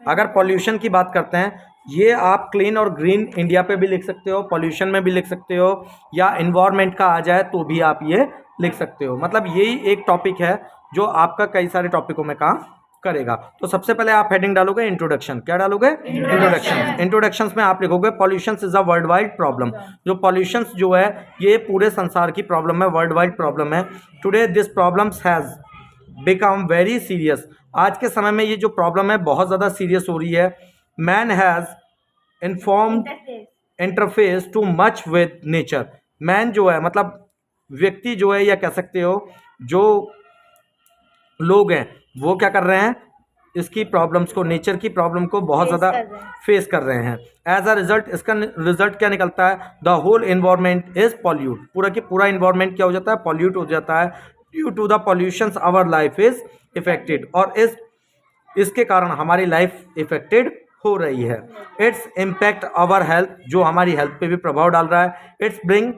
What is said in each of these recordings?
अगर पॉल्यूशन की बात करते हैं, ये आप क्लीन और ग्रीन इंडिया पे भी लिख सकते हो, पॉल्यूशन में भी लिख सकते हो, या इन्वायरमेंट का आ जाए तो भी आप ये लिख सकते हो। मतलब यही एक टॉपिक है जो आपका कई सारे टॉपिकों में काम करेगा। तो सबसे पहले आप हेडिंग डालोगे इंट्रोडक्शन। क्या डालोगे? इंट्रोडक्शन। इंट्रोडक्शन में आप लिखोगे pollution is a world wide problem. जो पॉल्यूशन जो है ये पूरे संसार की प्रॉब्लम है, वर्ल्ड वाइड प्रॉब्लम है। Today this problems has become very serious. आज के समय में ये जो प्रॉब्लम है बहुत ज़्यादा सीरियस हो रही है। Man has informed interface too much with nature. Man जो है मतलब व्यक्ति जो है, या कह सकते हो जो लोग हैं, वो क्या कर रहे हैं, इसकी प्रॉब्लम्स को, नेचर की प्रॉब्लम को बहुत ज़्यादा फेस कर रहे हैं। एज अ रिजल्ट इसका रिजल्ट क्या निकलता है? The whole environment is pollute. पूरा की पूरा इन्वायरमेंट क्या हो जाता है? पॉल्यूट हो जाता है। Due to the pollutions our life is effected. और इसके कारण हमारी लाइफ इफेक्टेड हो रही है। इट्स इम्पैक्ट आवर हेल्थ, जो हमारी हेल्थ पे भी प्रभाव डाल रहा है। इट्स ब्रिंग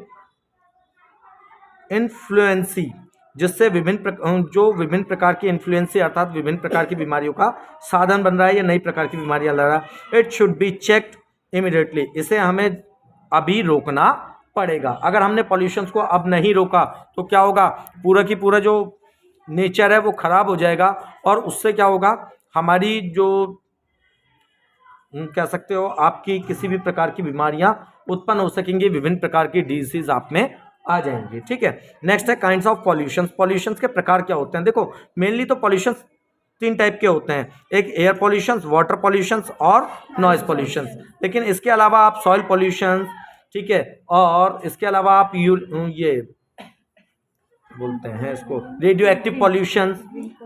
इन्फ्लुएंसी, जिससे विभिन्न प्रकार की इन्फ्लुएंसी अर्थात विभिन्न प्रकार की बीमारियों का साधन बन रहा है, या नई प्रकार की बीमारियां ला रहा है। It should be checked immediately. इसे हमें अभी रोकना पड़ेगा। अगर हमने पॉल्यूशन को अब नहीं रोका तो क्या होगा? पूरा की पूरा जो नेचर है वो खराब हो जाएगा, और उससे क्या होगा? हमारी जो कह सकते हो आपकी किसी भी प्रकार की बीमारियां उत्पन्न हो सकेंगी, विभिन्न प्रकार की डिजीज आप में आ जाएंगे। ठीक है। नेक्स्ट है काइंड्स ऑफ पॉल्यूशंस। पॉल्यूशंस के प्रकार क्या होते हैं? देखो मेनली तो पॉल्यूशंस तीन टाइप के होते हैं, एक एयर पॉल्यूशंस, वाटर पॉल्यूशंस और नॉइज पॉल्यूशंस। लेकिन इसके अलावा आप सॉइल पॉल्यूशंस, ठीक है, और इसके अलावा आप ये बोलते हैं इसको रेडियो एक्टिव पॉल्यूशन,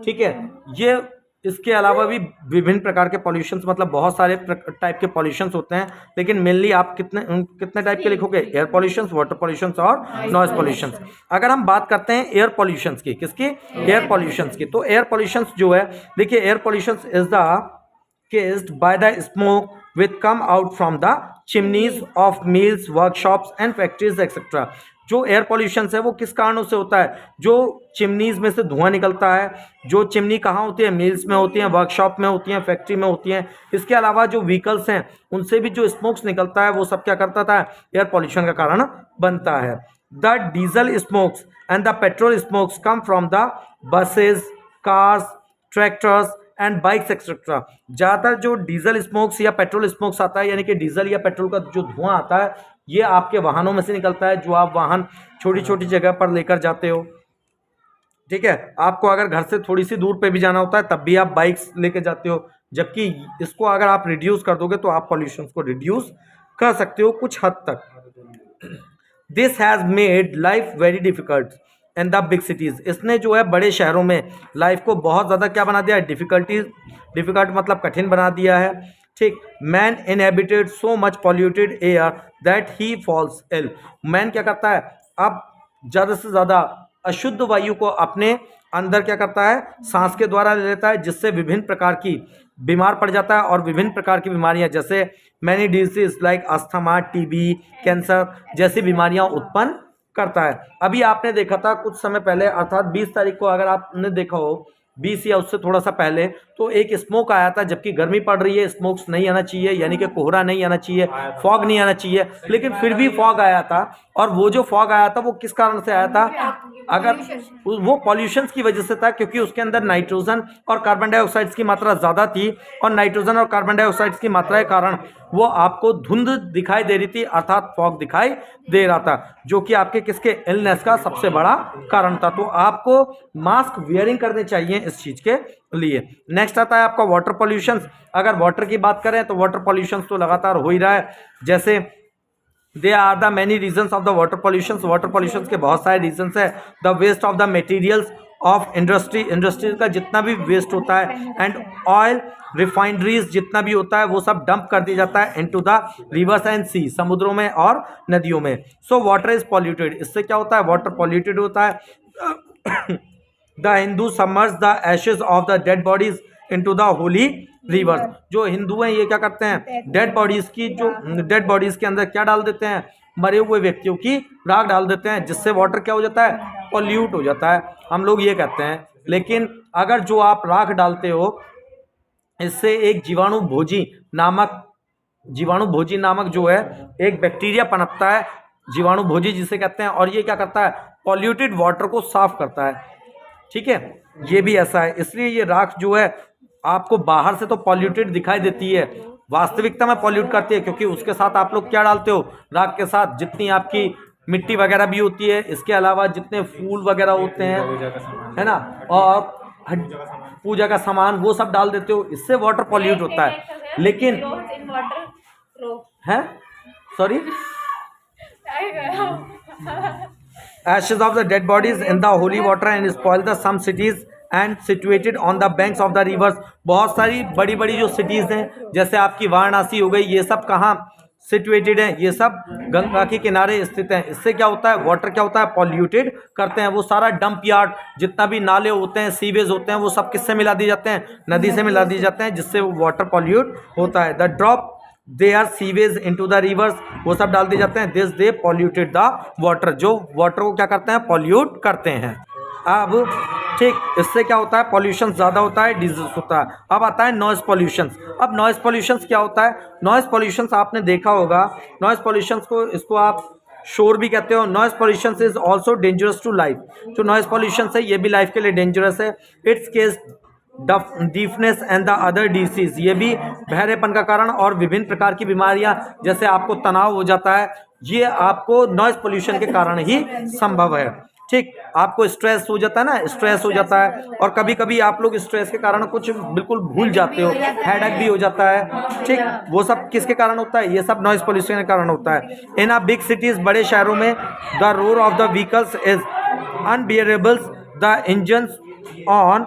ठीक है, ये इसके अलावा भी विभिन्न प्रकार के पॉल्यूशंस, मतलब बहुत सारे टाइप के पॉल्यूशंस होते हैं। लेकिन मेनली आप कितने टाइप के लिखोगे? एयर पॉल्यूशंस, वाटर पॉल्यूशंस और नॉइज पॉल्यूशंस। अगर हम बात करते हैं एयर पॉल्यूशंस की, किसकी? एयर पॉल्यूशंस की। तो एयर पॉल्यूशंस जो है, देखिए air pollutions is the caused by the smoke which come out from the chimneys of mills, workshops and factories etc. जो एयर पॉल्यूशन है वो किस कारणों से होता है? जो चिमनीज में से धुआं निकलता है। जो चिमनी कहाँ होती है? मिल्स में होती हैं, वर्कशॉप में होती हैं, फैक्ट्री में होती हैं। इसके अलावा जो व्हीकल्स हैं उनसे भी जो स्मोक्स निकलता है वो सब क्या करता था? एयर पॉल्यूशन का कारण बनता है। The diesel smokes and the petrol smokes come from the buses, cars, tractors and bikes etcetera. ज़्यादातर जो डीजल स्मोक्स या पेट्रोल स्मोक्स आता है, यानी कि डीजल या पेट्रोल का जो धुआं आता है, ये आपके वाहनों में से निकलता है, जो आप वाहन छोटी छोटी जगह पर लेकर जाते हो। ठीक है, आपको अगर घर से थोड़ी सी दूर पे भी जाना होता है तब भी आप बाइक्स लेके जाते हो। जबकि इसको अगर आप रिड्यूस कर दोगे तो आप पॉल्यूशन को रिड्यूस कर सकते हो कुछ हद तक। This has made life very difficult in the big cities. इसने जो है बड़े शहरों में लाइफ को बहुत ज़्यादा क्या बना दिया है? डिफिकल्ट मतलब कठिन बना दिया है। ठीक। Man inhabited so much polluted air that he falls ill. Man क्या करता है? अब ज़्यादा से ज़्यादा अशुद्ध वायु को अपने अंदर क्या करता है? सांस के द्वारा ले लेता है, जिससे विभिन्न प्रकार की बीमार पड़ जाता है, और विभिन्न प्रकार की बीमारियां जैसे many disease like asthma, TB, cancer जैसी बीमारियां उत्पन्न करता है। अभी आपने देखा था कुछ समय पहले, अर्थात 20 तारीख को अगर आपने देखा हो, 20 या उससे थोड़ा सा पहले, तो एक स्मोक आया था। जबकि गर्मी पड़ रही है, स्मोक्स नहीं आना चाहिए, यानी कि कोहरा नहीं आना चाहिए, फॉग नहीं आना चाहिए, लेकिन फिर भी फॉग आया था। और वो जो फॉग आया था वो किस कारण से आया था? अगर वो पॉल्यूशन की वजह से था, क्योंकि उसके अंदर नाइट्रोजन और कार्बन डाइऑक्साइड की मात्रा ज़्यादा थी, और नाइट्रोजन और कार्बन डाइऑक्साइड की मात्रा के कारण वो आपको धुंध दिखाई दे रही थी, अर्थात फॉग दिखाई दे रहा था, जो कि आपके किसके इलनेस का सबसे बड़ा कारण था। तो आपको मास्क वियरिंग करने चाहिए इस चीज़ के लिए। नेक्स्ट आता है आपका वाटर पॉल्यूशन। अगर वाटर की बात करें तो वाटर पॉल्यूशन तो लगातार हो ही रहा है। जैसे they are the many reasons of the water pollution. Water pollution के बहुत सारे रीजन्स है। The waste of the materials of industry का जितना भी वेस्ट होता है, एंड ऑयल रिफाइनरीज जितना भी होता है वो सब डंप कर दिया जाता है इनटू द रिवर्स एंड सी, समुद्रों में और नदियों में। So water is polluted. इससे क्या होता है? वाटर पॉल्यूटेड होता है। The Hindu submerge the Ashes of the dead bodies into the Holi reverse. जो हिंदू हैं ये क्या करते हैं? डेड बॉडीज के अंदर क्या डाल देते हैं? मरे हुए व्यक्तियों की राख डाल देते हैं, जिससे वाटर क्या हो जाता है? पॉल्यूट हो जाता है। हम लोग ये कहते हैं। लेकिन अगर जो आप राख डालते हो इससे एक जीवाणु भोजी नामक जो है एक बैक्टीरिया पनपता है, जीवाणु भोजी जिसे कहते हैं, और ये क्या करता है, पॉल्यूटेड वाटर को साफ करता है। ठीक है, ये भी ऐसा है। इसलिए ये राख जो है आपको बाहर से तो पॉल्यूटेड दिखाई देती है, वास्तविकता में पॉल्यूट करती है, क्योंकि उसके साथ आप लोग क्या डालते हो, राख के साथ जितनी आपकी मिट्टी वगैरह भी होती है, इसके अलावा जितने फूल वगैरह होते हैं, है ना, और पूजा का सामान वो सब डाल देते हो, इससे वाटर पॉल्यूट होता है। लेकिन है sorry ashes of the dead bodies in the holy water and spoil the some cities and situated on the banks of the rivers। बहुत सारी बड़ी बड़ी जो सिटीज हैं, जैसे आपकी वाराणसी हो गई, ये सब कहाँ सिचुएटेड है, ये सब गंगा के किनारे स्थित हैं। इससे क्या होता है, वाटर क्या होता है, पॉल्यूटेड करते हैं। वो सारा डंप यार्ड, जितना भी नाले होते हैं, सीवेज होते हैं, वो सब किससे मिला दिए जाते हैं, नदी से मिला दिए जाते हैं, जिससे वो वाटर पॉल्यूट होता है। The drop they are sewage into the rivers, वो सब डाल दिए जाते हैं, this they polluted the water, जो वाटर को क्या करते हैं, पॉल्यूट करते हैं। अब ठीक, इससे क्या होता है, पॉल्यूशन ज़्यादा होता है, डिजीज होता है। अब आता है नॉइस पॉल्यूशन। अब नॉइस पॉल्यूशन क्या होता है, नॉइस पॉल्यूशन आपने देखा होगा, नॉइस पॉल्यूशन को इसको आप शोर भी कहते हो। Noise pollution is also dangerous to life. जो नॉइस पॉल्यूशन है ये भी लाइफ के लिए डेंजरस है। It's case deafness and the other disease, ये भी बहरेपन का कारण और विभिन्न प्रकार की बीमारियां, जैसे आपको तनाव हो जाता है, ये आपको नॉइस पॉल्यूशन के कारण ही संभव है। ठीक, आपको स्ट्रेस हो जाता है ना, स्ट्रेस हो जाता है, और कभी कभी आप लोग स्ट्रेस के कारण कुछ बिल्कुल भूल जाते हो, हेडेक भी हो जाता है। ठीक, वो सब किसके कारण होता है, ये सब नॉइस पॉल्यूशन के कारण होता है। इन अ बिग सिटीज, बड़े शहरों में, the roar of the vehicles is unbearable, the engines on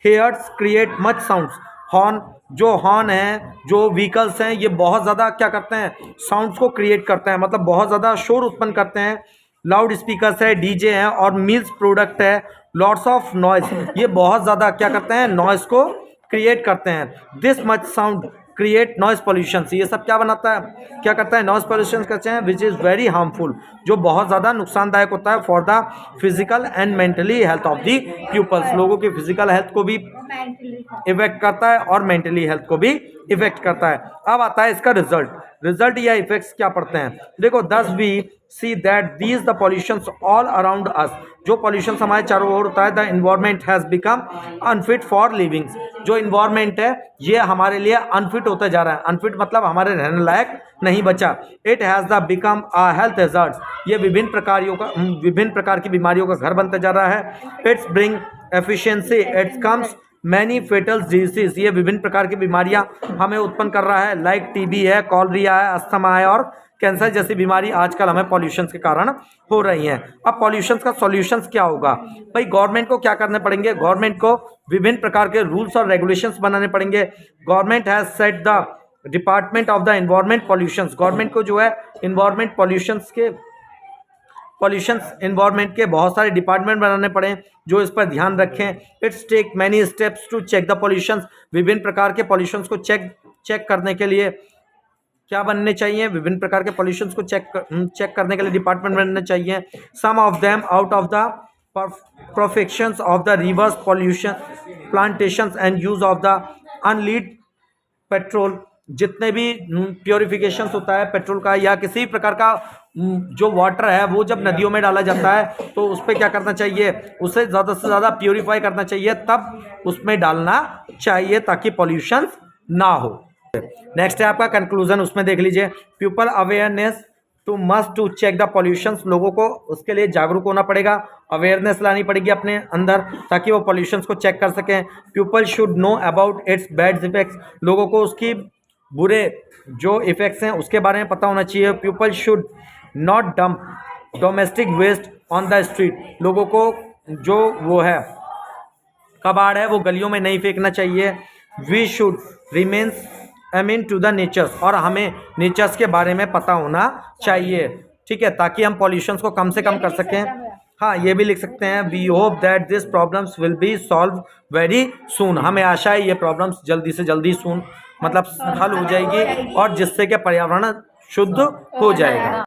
hairs create much sounds. Horn, जो हॉर्न है, जो व्हीकल्स हैं, ये बहुत ज़्यादा क्या करते हैं, साउंड्स को क्रिएट करते हैं, मतलब बहुत ज़्यादा शोर उत्पन्न करते हैं। लाउड स्पीकर्स है, डीजे हैं, और मिल्स प्रोडक्ट है, लॉट्स ऑफ नॉइस, ये बहुत ज़्यादा क्या करते हैं, नॉइस को क्रिएट करते हैं। This much sound create noise pollution, ये सब क्या बनाता है, क्या करता है, नॉइस पॉल्यूशन करते हैं, विच इज़ वेरी हार्मफुल, जो बहुत ज़्यादा नुकसानदायक होता है for the physical and mentally health of the peoples. लोगों की फिजिकल हेल्थ को भी इफेक्ट करता है और मेंटली हेल्थ को भी इफेक्ट करता है। अब आता है इसका रिजल्ट या इफेक्ट्स क्या पड़ते हैं। देखो, thus we see that these the pollutions all around us, जो पॉल्यूशन हमारे चारों ओर होता है, the environment has become unfit for living, जो इन्वायरमेंट है ये हमारे लिए अनफिट होता जा रहा है। अनफिट मतलब हमारे रहने लायक नहीं बचा। It has the become a health hazard, ये विभिन्न प्रकार की बीमारियों का घर बनता जा रहा है। It's bring efficiency, it's comes many fatal disease, ये विभिन्न प्रकार की बीमारियां हमें उत्पन्न कर रहा है, लाइक टीबी है, कॉलरिया है, अस्थमा है, और कैंसर जैसी बीमारी आजकल हमें पॉल्यूशन के कारण हो रही हैं। अब पॉल्यूशन का सॉल्यूशन क्या होगा भाई, गवर्नमेंट को क्या करने पड़ेंगे, गवर्नमेंट को विभिन्न प्रकार के रूल्स और रेगुलेशंस बनाने पड़ेंगे। Government has set the department of the environment pollutions, government को जो है इन्वायरमेंट इन्वायरमेंट के बहुत सारे डिपार्टमेंट बनाने पड़े जो इस पर ध्यान रखें। It's take many steps to check the pollutions, विभिन्न प्रकार के पॉल्यूशंस को चेक करने के लिए क्या बनने चाहिए, विभिन्न प्रकार के पॉल्यूशंस को चेक करने के लिए डिपार्टमेंट बनने चाहिए। Some of them out of the perfections of the rivers pollution plantations and use of the unlead petrol, जितने भी प्योरिफिकेशन होता है पेट्रोल का या किसी प्रकार का जो वाटर है वो जब नदियों में डाला जाता है तो उस पर क्या करना चाहिए, उसे ज़्यादा से ज़्यादा प्योरीफाई करना चाहिए, तब उसमें डालना चाहिए ताकि पॉल्यूशन ना हो। नेक्स्ट है आपका कंक्लूजन, उसमें देख लीजिए, people awareness to must to check the pollutions, लोगों को उसके लिए जागरूक होना पड़ेगा, अवेयरनेस लानी पड़ेगी अपने अंदर ताकि वो पॉल्यूशंस को चेक कर सकें। People should know about it's bad effects, लोगों को उसकी बुरे जो इफेक्ट्स हैं उसके बारे में पता होना चाहिए। People should not dump domestic waste on the street, लोगों को जो वो है कबाड़ है वो गलियों में नहीं फेंकना चाहिए। We should remains to the natures, और हमें नेचर्स के बारे में पता होना चाहिए, ठीक है, ताकि हम पॉल्यूशंस को कम से कम कर सकें। हाँ, ये भी लिख सकते हैं, we hope that this problems will be solve very soon, हमें आशा है ये प्रॉब्लम्स जल्दी से जल्दी सून मतलब हल हो जाएगी और जिससे कि पर्यावरण शुद्ध हो जाएगा।